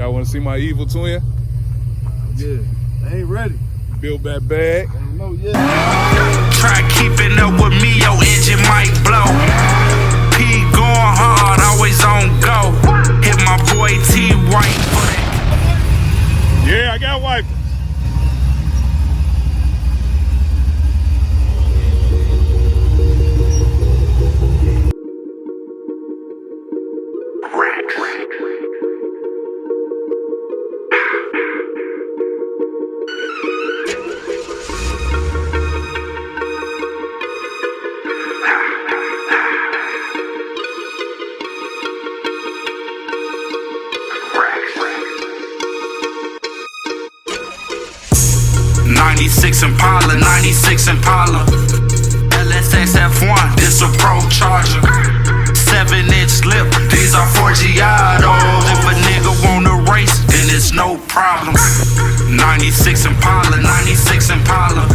Y'all wanna see my evil twin? Yeah, they ain't ready. Build that bag. I don't know yet. Try keeping up with me, your engine might blow. P going hard, always on go. Hit my boy T White for that. Yeah, I got wipers. Impala, 96 Impala, LSX F1, this a Pro Charger, 7-inch lip, these are 4 Giados. If a nigga wanna race, then it's no problem. 96 Impala, 96 Impala,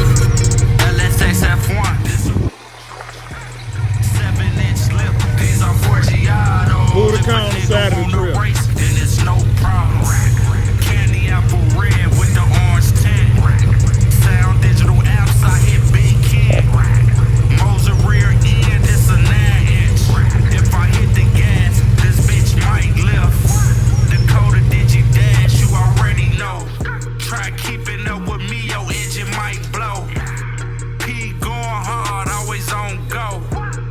LSX F1, this a 7-inch lip, these are 4 Giados. Move the car on the side of the trip. Race, then it's no problem. Candy apple red with the orange tint. Sound digital apps, I hit big kid. Moser rear end, it's a 9-inch. If I hit the gas, this bitch might lift. Dakota Digi Dash, you already know. Try keeping up with me, your engine might blow. P going hard, always on go.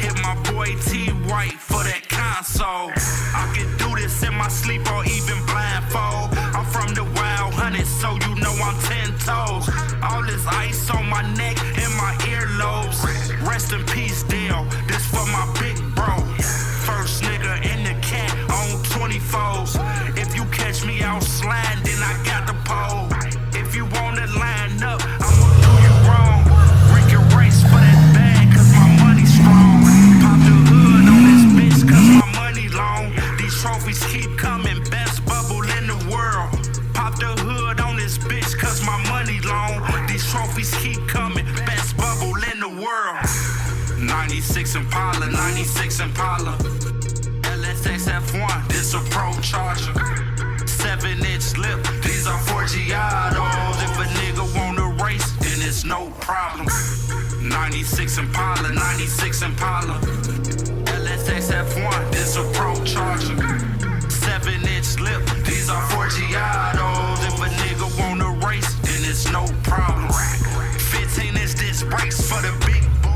Hit my boy T White for that console. I can do this in my sleep or even blindfold. I'm from the wild hunted, so you know I'm 10 toes. All this ice on my neck and my earlobes. Rest in peace, Dale. This for my big bro. First nigga in the cat on 24s. If you catch me out sliding, then I got the pole. If you wanna line up, I'ma do you wrong. Rick and race for that bag, cause my money strong. Pop the hood on this bitch, cause my money long. These trophies keep coming, best bubble in the world. Pop the hood on this bitch, cause my money long. These trophies keep coming, best bubble in the world. 96 Impala, 96 Impala, LSX F1, this a Pro Charger, 7-inch lip, these are 4 Giados. If a nigga wanna race, then it's no problem. 96 Impala, 96 Impala, LSX F1, this a Pro Charger, 7-inch lip, these are 4 Giados. If a nigga wanna race, then it's no problem. 15-inch disc brakes for the big boys.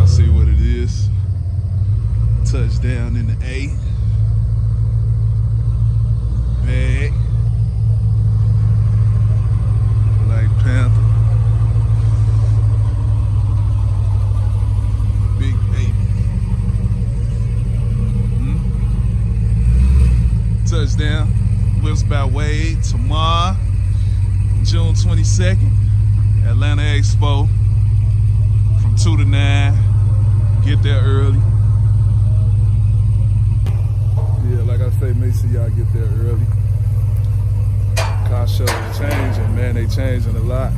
See what it is. Touchdown in the A. Bag. Black Panther. Big baby. Touchdown. Whips by Wade tomorrow, June 22nd. Atlanta Expo from 2 to 9. Get there early. Yeah, like I say, make sure y'all get there early. Car shows are changing, man. They changing a lot.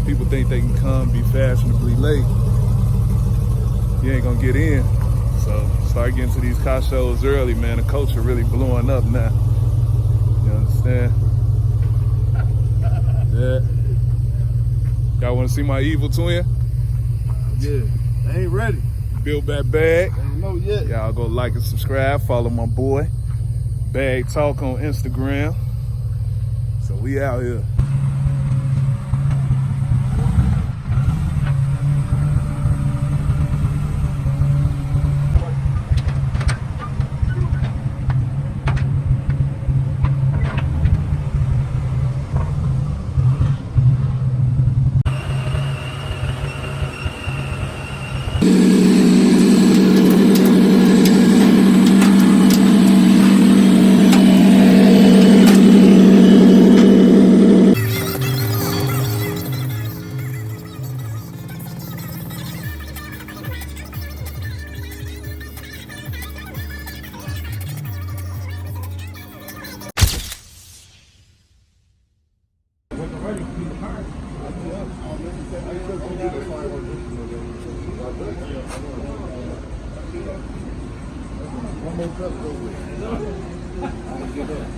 People think they can come, be fashionably late. You ain't gonna get in. So start getting to these car shows early, man. The culture really blowing up now. You understand? Yeah. Y'all wanna see my evil twin? Yeah, they ain't ready. Build that bag. I don't know yet. Y'all go like and subscribe. Follow my boy. Bag Talk on Instagram. So we out here. more cups go with it. I ain't get up.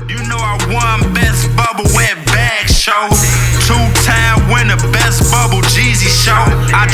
You know I won best bubble wet bag show. 2-time winner, best bubble Jeezy show. I